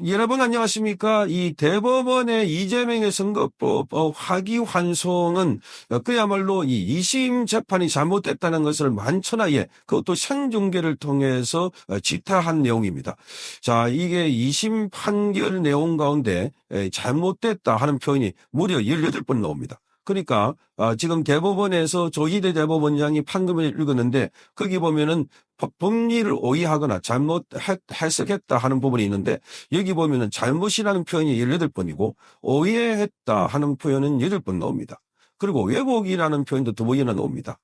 여러분 안녕하십니까? 이 대법원의 이재명의 선거법 화기환송은 그야말로 이 2심 재판이 잘못됐다는 것을 만천하에 그것도 생중계를 통해서 질타한 내용입니다. 자, 이게 2심 판결 내용 가운데 잘못됐다 하는 표현이 무려 18번 나옵니다. 그러니까 지금 대법원에서 조희대 대법원장이 판결을 읽었는데 거기 보면은 법리를 오해하거나 잘못 해석했다 하는 부분이 있는데 여기 보면은 잘못이라는 표현이 18번이고 오해했다 하는 표현은 8번 나옵니다. 그리고 왜곡이라는 표현도 2번이나 나옵니다.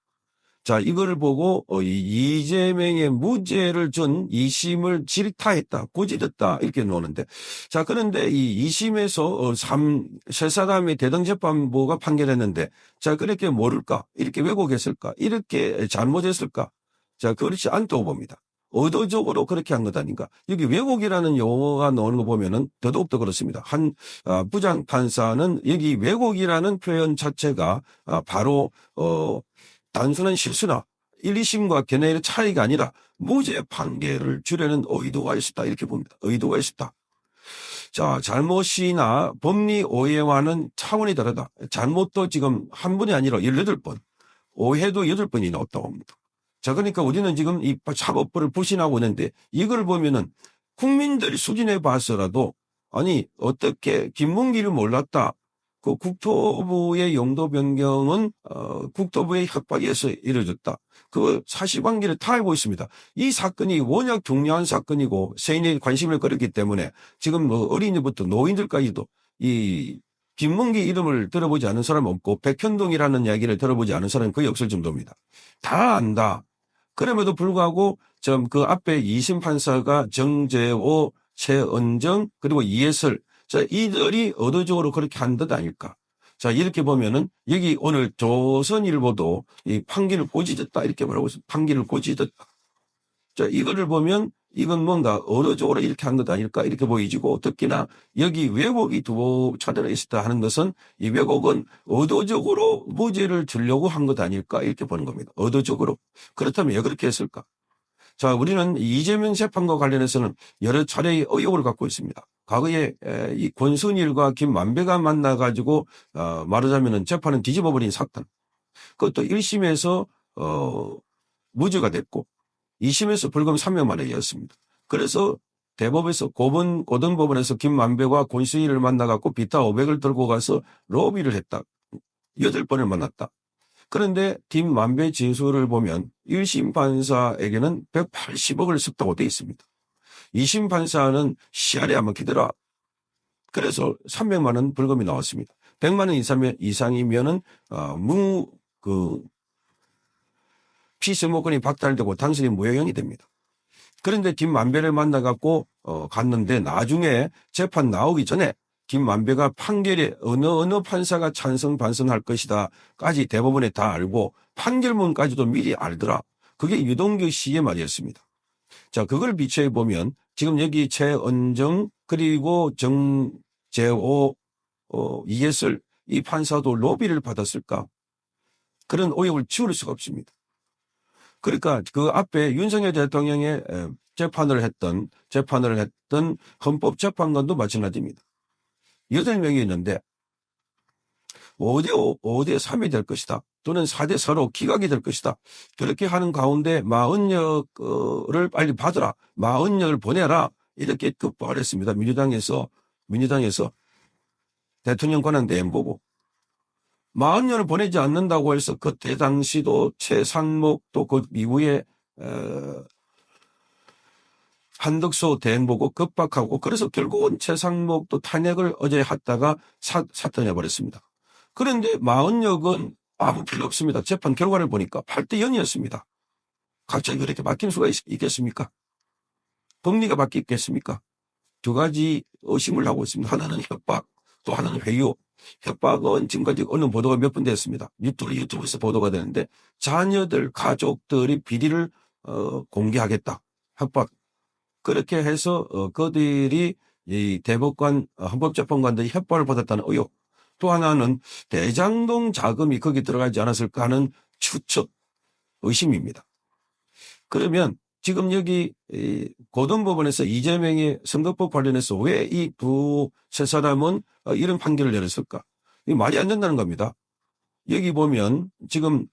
자, 이거를 보고 이재명의 무죄를 준 2심을 질타했다, 고지렸다 이렇게 나오는데, 자, 그런데 이 2심에서 세 사람의 대등재판부가 판결했는데, 자, 그렇게 모를까, 이렇게 왜곡했을까, 이렇게 잘못했을까, 자, 그렇지 않다고 봅니다. 의도적으로 그렇게 한 것 아닌가. 여기 왜곡이라는 용어가 나오는 거 보면은 더더욱더 그렇습니다. 한 부장 판사는 여기 왜곡이라는 표현 자체가 바로 단순한 실수나 1, 2심과 견해의 차이가 아니라 무죄 판결을 주려는 의도가 있었다 이렇게 봅니다. 의도가 있었다. 자, 잘못이나 법리 오해와는 차원이 다르다. 잘못도 지금 한 번이 아니라 18번, 오해도 8번이 나왔다고 합니다. 자, 그러니까 우리는 지금 이 사법부를 불신하고 있는데 이걸 보면은 국민들이 수준에 봐서라도 아니 어떻게 김문기를 몰랐다. 그 국토부의 용도 변경은 국토부의 협박에 의해서 이루어졌다. 그 사실관계를 다 알고 있습니다. 이 사건이 워낙 중요한 사건이고 세인의 관심을 끌었기 때문에 지금 뭐 어린이부터 노인들까지도 이 김문기 이름을 들어보지 않은 사람 없고 백현동이라는 이야기를 들어보지 않은 사람은 거의 없을 정도입니다. 다 안다. 그럼에도 불구하고 그 앞에 2심 판사가 정재호, 최은정 그리고 이해설 자, 이들이 의도적으로 그렇게 한 듯 아닐까. 자, 이렇게 보면은 여기 오늘 조선일보도 이 판결을 고지졌다 이렇게 말하고 있습니다. 판결을 고지졌다. 자, 이거를 보면 이건 뭔가 의도적으로 이렇게 한 것 아닐까 이렇게 보이지고 특히나 여기 왜곡이 두 차례나 있었다 하는 것은 이 왜곡은 의도적으로 무죄를 주려고 한 것 아닐까 이렇게 보는 겁니다. 의도적으로. 그렇다면 왜 그렇게 했을까? 자, 우리는 이재명 재판과 관련해서는 여러 차례의 의혹을 갖고 있습니다. 과거에 이 권순일과 김만배가 만나가지고 말하자면은 재판은 뒤집어버린 사건. 그것도 1심에서 무죄가 됐고 2심에서 불금 3명만에 이었습니다. 그래서 대법에서 고등법원에서 김만배와 권순일을 만나갖고 비타 500을 들고 가서 로비를 했다. 8번을 만났다. 그런데 김만배 진술을 보면 1심 판사에게는 180억을 썼다고 되어 있습니다. 2심 판사는 씨알에 안 먹히더라. 그래서 300만 원 벌금이 나왔습니다. 100만 원 이상이면은 피서목권이 박탈되고 당신이 무효형이 됩니다. 그런데 김만배를 만나갖고 갔는데 나중에 재판 나오기 전에 김만배가 판결에 어느 판사가 찬성 반성할 것이다까지 대법원에 다 알고 판결문까지도 미리 알더라. 그게 유동규 씨의 말이었습니다. 자, 그걸 비춰해 보면 지금 여기 최은정 그리고 정재호 이해설 이 판사도 로비를 받았을까? 그런 의혹을 지울 수가 없습니다. 그러니까 그 앞에 윤석열 대통령의 재판을 했던 헌법재판관도 마찬가지입니다. 8명이 있는데 5대 3이 될 것이다. 또는 4대 4로 기각이 될 것이다. 그렇게 하는 가운데 40역을 빨리 받으라. 40역을 보내라. 이렇게 급박을 했습니다. 민주당에서 대통령 권한대행 보고 40역을 보내지 않는다고 해서 그때 당시도 최상목 또 그 이후에 한덕수 대행 보고 급박하고 그래서 결국은 최상목도 탄핵을 어제 했다가 사퇴해버렸습니다. 그런데 40역은 아무 필요 없습니다. 재판 결과를 보니까 8대 0이었습니다. 갑자기 그렇게 바뀔 수가 있겠습니까? 법리가 바뀌겠습니까? 두 가지 의심을 하고 있습니다. 하나는 협박, 또 하나는 회유. 협박은 지금까지 어느 보도가 몇 번 됐습니다. 유튜브에서 보도가 되는데 자녀들, 가족들이 비리를 공개하겠다. 협박. 그렇게 해서 그들이 이 대법관, 헌법재판관들이 협박을 받았다는 의혹. 또 하나는 대장동 자금이 거기 들어가지 않았을까 하는 추측, 의심입니다. 그러면 지금 여기 고등법원에서 이재명의 선거법 관련해서 왜 이 두 세 사람은 이런 판결을 내렸을까? 이게 말이 안 된다는 겁니다. 여기 보면 지금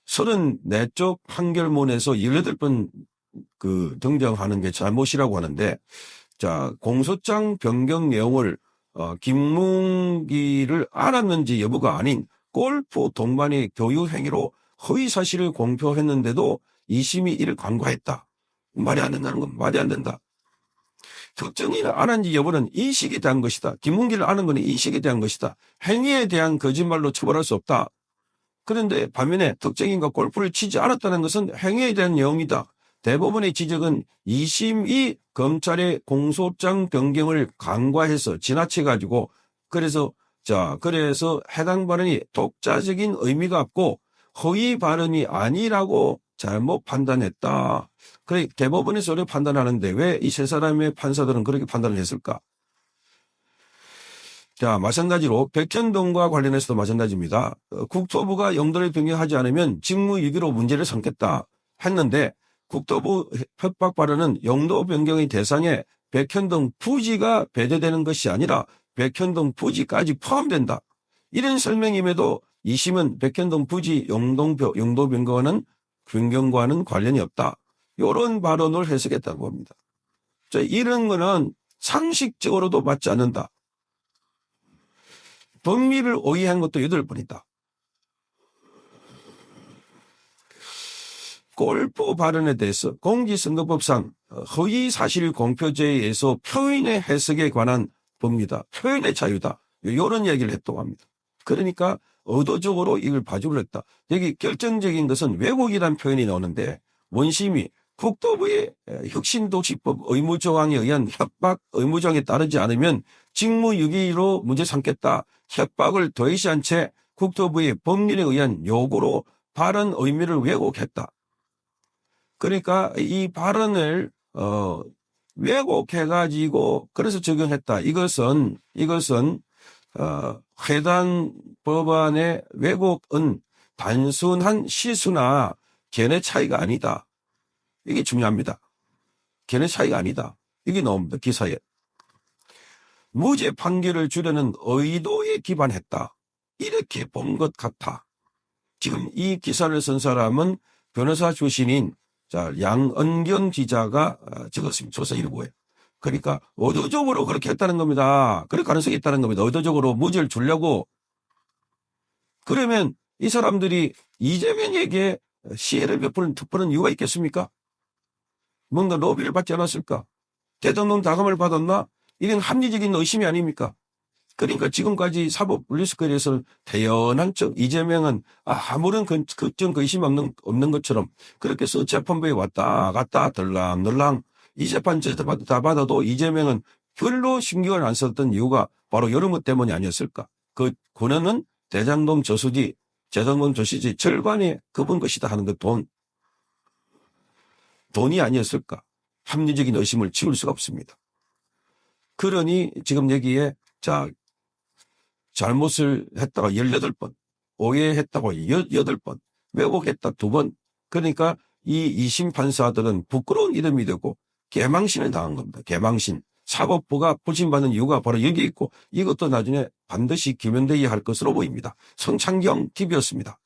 34쪽 판결문에서 18번 등장하는 게 잘못이라고 하는데, 자, 공소장 변경 내용을 김문기를 알았는지 여부가 아닌 골프 동반의 교육 행위로 허위 사실을 공표했는데도 2심이 이를 간과했다. 말이 안 된다는 건 말이 안 된다. 특정인을 아는지 여부는 인식에 대한 것이다. 김문기를 아는 것은 인식에 대한 것이다. 행위에 대한 거짓말로 처벌할 수 없다. 그런데 반면에 특정인과 골프를 치지 않았다는 것은 행위에 대한 내용이다. 대법원의 지적은 2심이 검찰의 공소장 변경을 간과해서 지나쳐가지고 그래서 해당 발언이 독자적인 의미가 없고 허위 발언이 아니라고 잘못 판단했다. 그래 대법원에서 그렇게 판단하는데 왜 이 세 사람의 판사들은 그렇게 판단을 했을까? 자, 마찬가지로 백현동과 관련해서도 마찬가지입니다. 국토부가 용도를 변경하지 않으면 직무유기로 문제를 삼겠다 했는데 국토부 협박 발언은 용도 변경의 대상에 백현동 부지가 배제되는 것이 아니라 백현동 부지까지 포함된다. 이런 설명임에도 2심은 백현동 부지 용도 변경과는 관련이 없다. 이런 발언을 해석했다고 봅니다. 이런 거는 상식적으로도 맞지 않는다. 법리를 오해한 것도 8번이다. 골프 발언에 대해서 공직선거법상 허위 사실 공표죄에 의해서 표현의 해석에 관한 법입니다. 표현의 자유다. 이런 얘기를 했다고 합니다. 그러니까 의도적으로 이걸 봐주려 했다. 여기 결정적인 것은 왜곡이라는 표현이 나오는데 원심이 국토부의 혁신도시법 의무조항에 의한 협박 의무조항에 따르지 않으면 직무유기로 문제 삼겠다. 협박을 도외시한 채 국토부의 법률에 의한 요구로 발언 의미를 왜곡했다. 그러니까 이 발언을 왜곡해가지고 그래서 적용했다. 이것은 해당 법안의 왜곡은 단순한 시수나 견해 차이가 아니다. 이게 중요합니다. 견해 차이가 아니다. 이게 나옵니다. 기사에. 무죄 판결을 주려는 의도에 기반했다. 이렇게 본 것 같아. 지금 이 기사를 쓴 사람은 변호사 출신인 양은경 기자가 적었습니다. 조사 일부에. 그러니까 의도적으로 그렇게 했다는 겁니다. 그럴 가능성이 있다는 겁니다. 의도적으로 무죄를 주려고. 그러면 이 사람들이 이재명에게 시혜를 베푸는 이유가 있겠습니까? 뭔가 로비를 받지 않았을까? 대통령 다감을 받았나? 이런 합리적인 의심이 아닙니까? 그러니까 지금까지 사법 분리스크에서 태연한 척 이재명은 아무런 걱정 의심 없는 것처럼 그렇게 해서 재판부에 왔다 갔다 들랑들랑 이 재판 다 받아도 이재명은 별로 신경을 안 썼던 이유가 바로 이런 것 때문이 아니었을까? 그 권한은 대장동 저수지, 재정동 저수지 절반이 그분 것이다 하는 그 돈이 아니었을까? 합리적인 의심을 지울 수가 없습니다. 그러니 지금 여기에 잘못을 했다가 18번, 오해했다고 8번, 왜곡했다 2번. 그러니까 이 2심 판사들은 부끄러운 이름이 되고 개망신을 당한 겁니다. 개망신. 사법부가 부침받는 이유가 바로 여기 있고 이것도 나중에 반드시 규명되어야 할 것으로 보입니다. 성창경 TV였습니다.